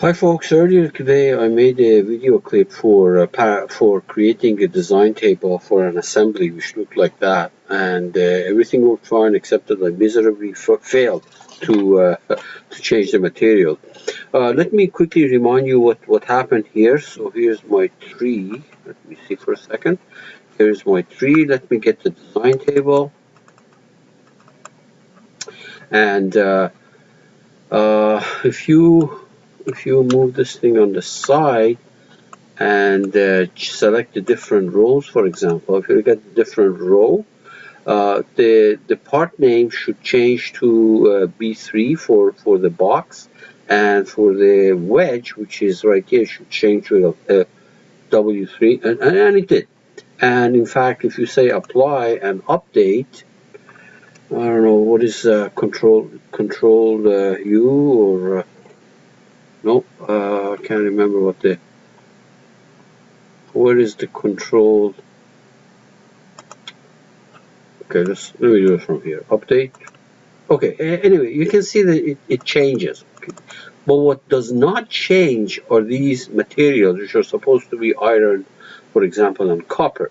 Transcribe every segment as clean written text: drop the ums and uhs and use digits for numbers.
Hi folks, earlier today I made a video clip for creating a design table for an assembly which looked like that, and everything worked fine except that I miserably failed to change the material. Let me quickly remind you what happened here. So here's my tree. Let me see for a second. Here's my tree. Let me get the design table, and if you move this thing on the side and select the different rows, for example, if you look at the different row, the part name should change to B3 for the box, and for the wedge, which is right here, should change to W3, and it did. And in fact, if you say apply and update, I don't know what is control U or no, I can't remember what is the control. Okay, let me do it from here. Update. Okay, anyway, you can see that it changes. Okay. But what does not change are these materials, which are supposed to be iron, for example, and copper.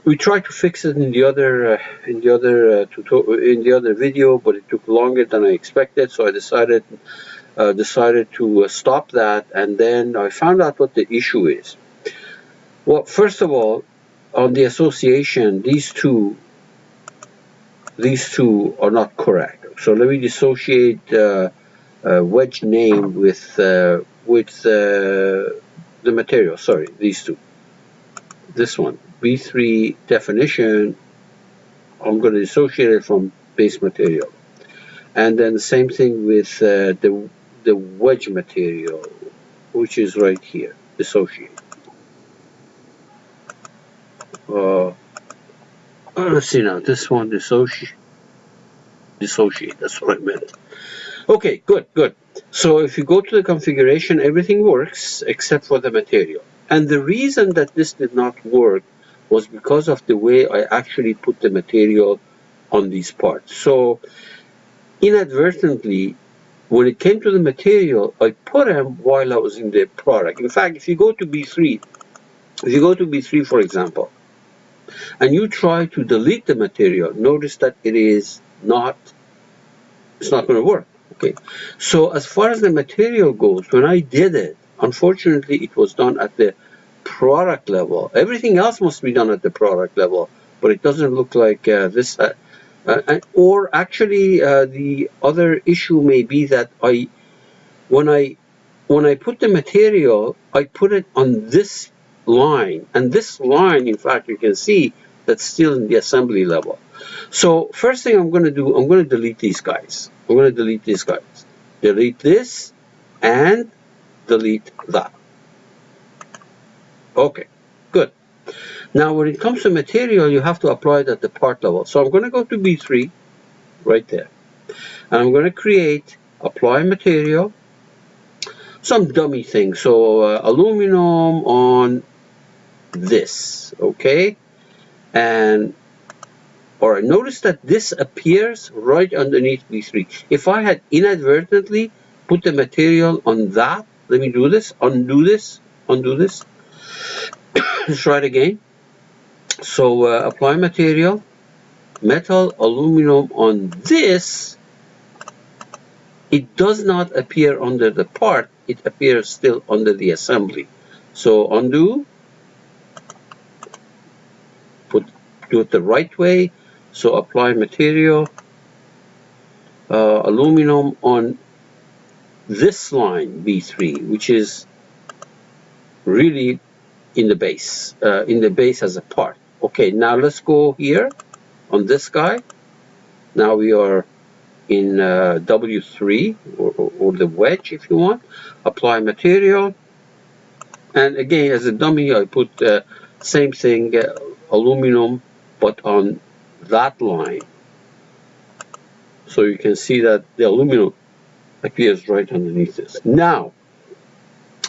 We tried to fix it in the other video, but it took longer than I expected. So I decided to stop that, and then I found out what the issue is. Well, first of all, on the association, these two are not correct. So let me dissociate wedge name with the material. Sorry, these two. This one, B3 definition, I'm going to dissociate it from base material. And then the same thing with the wedge material, which is right here, dissociate. Let's see now, this one, dissociate, that's what I meant. Okay, good. So if you go to the configuration, everything works except for the material. And the reason that this did not work was because of the way I actually put the material on these parts. So inadvertently, when it came to the material, I put them while I was in the product. In fact, if you go to B3, for example, and you try to delete the material, notice that it's not going to work. Okay, so as far as the material goes, when I did it, unfortunately, it was done at the product level. Everything else must be done at the product level, but it doesn't look like this. Or actually, the other issue may be that when I put the material, I put it on this line, and this line, in fact, you can see that's still in the assembly level. So first thing I'm going to do, I'm going to delete these guys. Delete this and delete that. Okay, good. Now when it comes to material, you have to apply it at the part level. So I'm going to go to B3 right there, and I'm going to create apply material, some dummy thing. So aluminum on this, okay? And all right, notice that this appears right underneath B3. If I had inadvertently put the material on that, let me do this, undo this. Let's try it again. So apply material, metal, aluminum on this. It does not appear under the part, it appears still under the assembly. So undo, do it the right way. So apply material, aluminum on this line B3, which is really in the base as a part. Okay, now let's go here on this guy. Now we are in W3 or the wedge, if you want. Apply material, and again, as a dummy, I put same thing, aluminum, but on that line. So you can see that the aluminum appears right underneath this. Now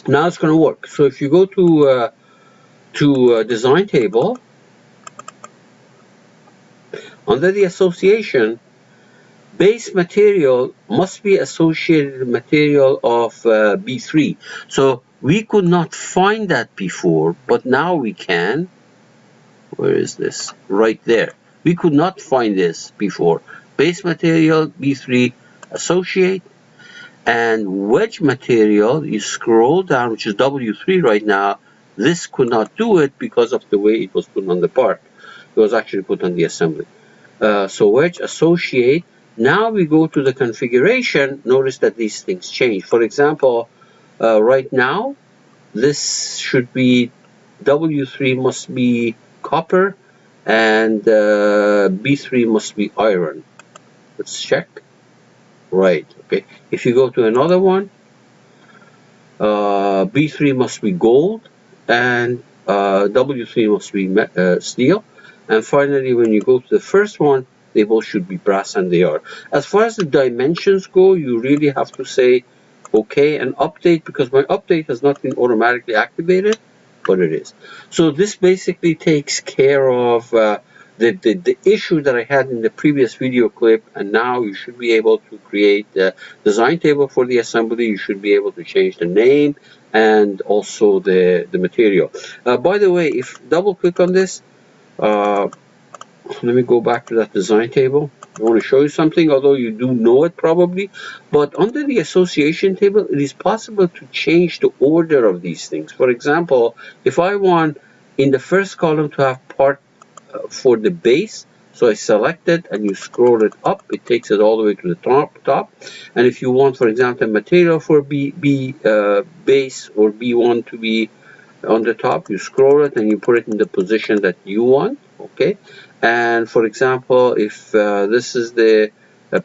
it's going to work. So if you go to design table, under the association, base material must be associated with material of B3. So we could not find that before, but now we can. Where is this? Right there. We could not find this before. Base material B3 associate, and wedge material, you scroll down, which is W3 right now. This could not do it because of the way it was put on the part. It was actually put on the assembly. So wedge associate. Now we go to the configuration. Notice that these things change. For example, right now, this should be W3 must be copper, and B3 must be iron. Let's check. Right. Okay. If you go to another one, B3 must be gold, and W3 must be steel. And finally, when you go to the first one, they both should be brass, and they are. As far as the dimensions go, you really have to say OK and update, because my update has not been automatically activated, but it is. So this basically takes care of the issue that I had in the previous video clip, and now you should be able to create the design table for the assembly. You should be able to change the name and also the material. By the way, if double click on this, let me go back to that design table. I want to show you something, although you do know it probably, but under the association table, it is possible to change the order of these things. For example, if I want in the first column to have part for the base, so I select it and you scroll it up, it takes it all the way to the top. And if you want, for example, material for base or B1 to be on the top, you scroll it and you put it in the position that you want. Okay. And for example, if this is the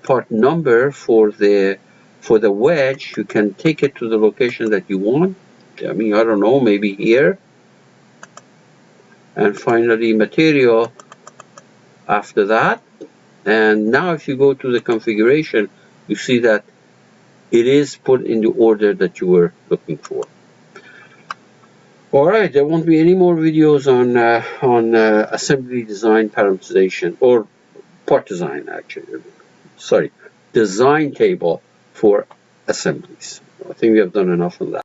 part number for the wedge, you can take it to the location that you want. I mean, I don't know, maybe here. And finally, material after that. And now if you go to the configuration, you see that it is put in the order that you were looking for. Alright, there won't be any more videos on assembly design parameterization, or part design actually. Sorry, design table for assemblies. I think we have done enough on that.